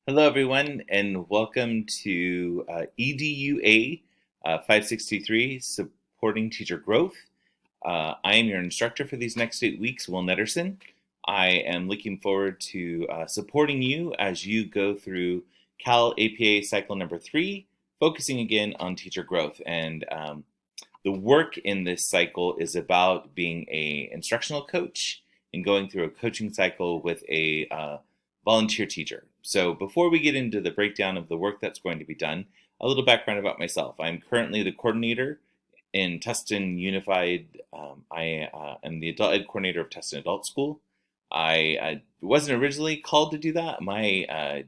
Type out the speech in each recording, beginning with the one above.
Hello, everyone, and welcome to EDUA 563, Supporting Teacher Growth. I am your instructor for these next 8 weeks, Will Netterson. I am looking forward to supporting you as you go through Cal APA cycle number 3, focusing again on teacher growth. And the work in this cycle is about being an instructional coach and going through a coaching cycle with a volunteer teacher. So before we get into the breakdown of the work that's going to be done, a little background about myself. I'm currently the coordinator in Tustin Unified. I am the adult ed coordinator of Tustin Adult School. I wasn't originally called to do that. My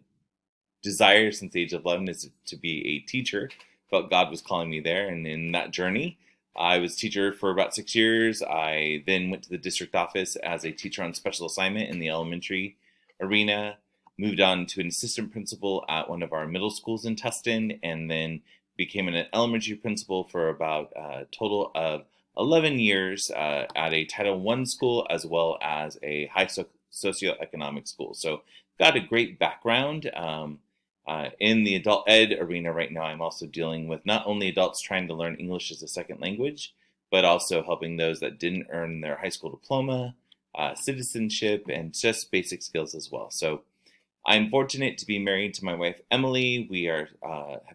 desire since the age of 11 is to be a teacher. Felt God was calling me there, and in that journey, I was teacher for about 6 years. I then went to the district office as a teacher on special assignment in the elementary arena, moved on to an assistant principal at one of our middle schools in Tustin, and then became an elementary principal for about a total of 11 years at a Title I school as well as a high socioeconomic school. So got a great background. In the adult ed arena right now, I'm also dealing with not only adults trying to learn English as a second language, but also helping those that didn't earn their high school diploma, citizenship, and just basic skills as well. So I'm fortunate to be married to my wife, Emily. We have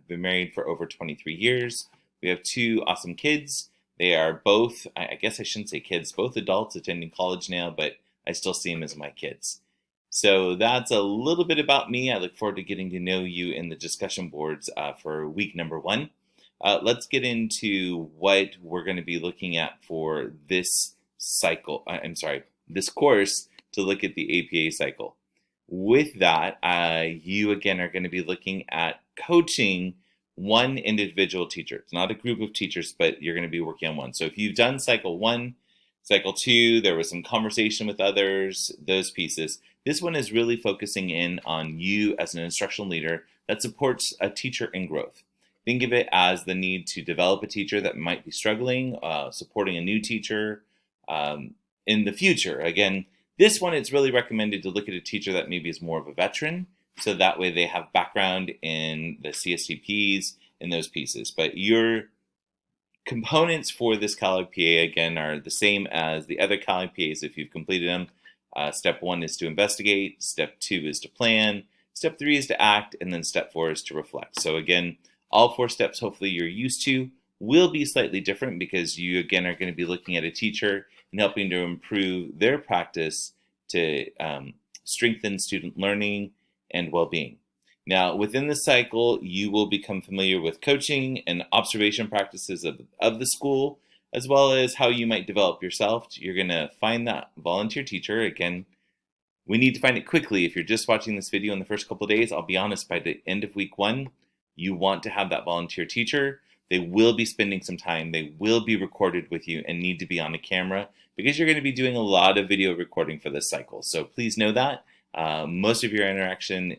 been married for over 23 years. We have 2 awesome kids. They are both, I guess I shouldn't say kids, both adults attending college now, but I still see them as my kids. So that's a little bit about me. I look forward to getting to know you in the discussion boards for week number 1. Let's get into what we're going to be looking at for this cycle. This course to look at the APA cycle. With that, you again are going to be looking at coaching one individual teacher. It's not a group of teachers, but you're going to be working on one. So if you've done cycle 1, cycle 2, there was some conversation with others, those pieces. This one is really focusing in on you as an instructional leader that supports a teacher in growth. Think of it as the need to develop a teacher that might be struggling, supporting a new teacher in the future. Again, this one, it's really recommended to look at a teacher that maybe is more of a veteran, so that way they have background in the CSTPs and those pieces. But your components for this Cal APA, again, are the same as the other Cal APAs if you've completed them. Step 1 is to investigate, step 2 is to plan, step 3 is to act, and then step 4 is to reflect. So again, all 4 steps hopefully you're used to will be slightly different because you again are going to be looking at a teacher and helping to improve their practice to strengthen student learning and well-being. Now, within the cycle, you will become familiar with coaching and observation practices of the school, as well as how you might develop yourself. You're going to find that volunteer teacher. Again, we need to find it quickly. If you're just watching this video in the first couple of days, I'll be honest, by the end of week 1, you want to have that volunteer teacher. They will be spending some time. They will be recorded with you and need to be on a camera because you're going to be doing a lot of video recording for this cycle. So please know that. Most of your interaction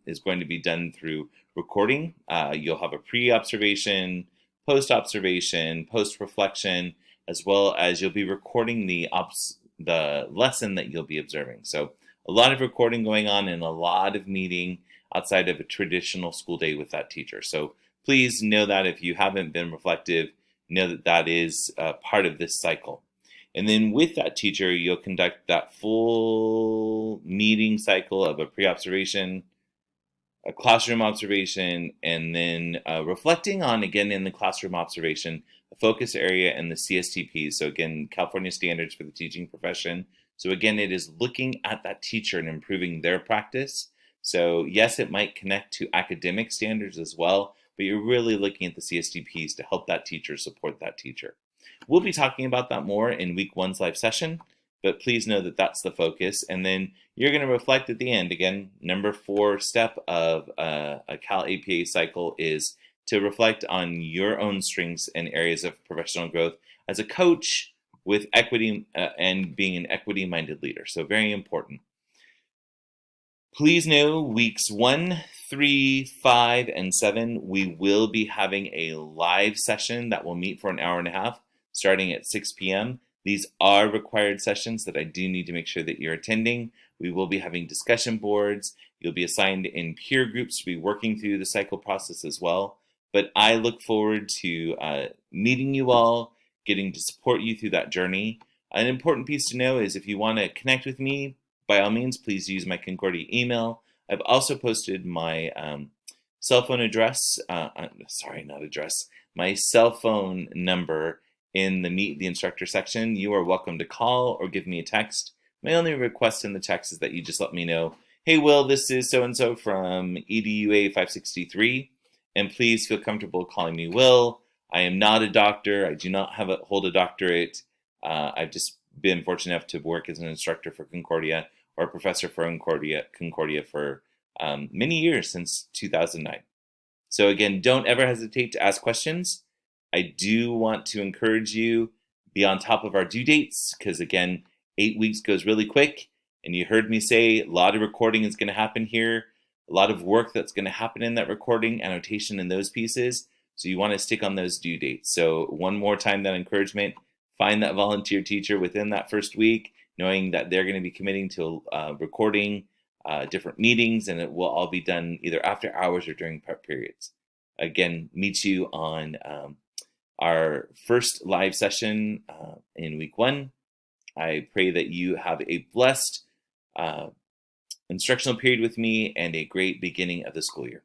is going to be done through recording. You'll have a pre-observation, post-observation, post-reflection, as well as you'll be recording the lesson that you'll be observing. So a lot of recording going on and a lot of meeting outside of a traditional school day with that teacher. So please know that if you haven't been reflective, know that that is part of this cycle. And then with that teacher, you'll conduct that full meeting cycle of a pre-observation, a classroom observation, and then reflecting on, again, in the classroom observation, a focus area and the CSTPs. So again, California standards for the teaching profession. So again, it is looking at that teacher and improving their practice. So yes, it might connect to academic standards as well, but you're really looking at the CSTPs to help that teacher support that teacher. We'll be talking about that more in week 1's live session, but please know that that's the focus. And then you're going to reflect at the end. Again, number 4 step of a Cal APA cycle is to reflect on your own strengths and areas of professional growth as a coach with equity and being an equity-minded leader. So very important. Please know weeks 1, 3, 5, and 7, we will be having a live session that will meet for an hour and a half starting at 6 p.m. These are required sessions that I do need to make sure that you're attending. We will be having discussion boards. You'll be assigned in peer groups to be working through the cycle process as well. But I look forward to meeting you all, getting to support you through that journey. An important piece to know is if you want to connect with me, by all means, please use my Concordia email. I've also posted my cell phone address, sorry, not address, my cell phone number in the Meet the Instructor section. You are welcome to call or give me a text. My only request in the text is that you just let me know, hey, Will, this is so-and-so from EDUA 563, and please feel comfortable calling me Will. I am not a doctor. I do not hold a doctorate. I've just been fortunate enough to work as an instructor for Concordia or a professor for Concordia for many years, since 2009. So again, don't ever hesitate to ask questions. I do want to encourage you, be on top of our due dates, because again, 8 weeks goes really quick. And you heard me say a lot of recording is going to happen here, a lot of work that's going to happen in that recording, annotation and those pieces. So you want to stick on those due dates. So one more time, that encouragement, find that volunteer teacher within that first week, knowing that they're going to be committing to recording different meetings, and it will all be done either after hours or during prep periods. Again, meet you on our first live session in week 1. I pray that you have a blessed instructional period with me and a great beginning of the school year.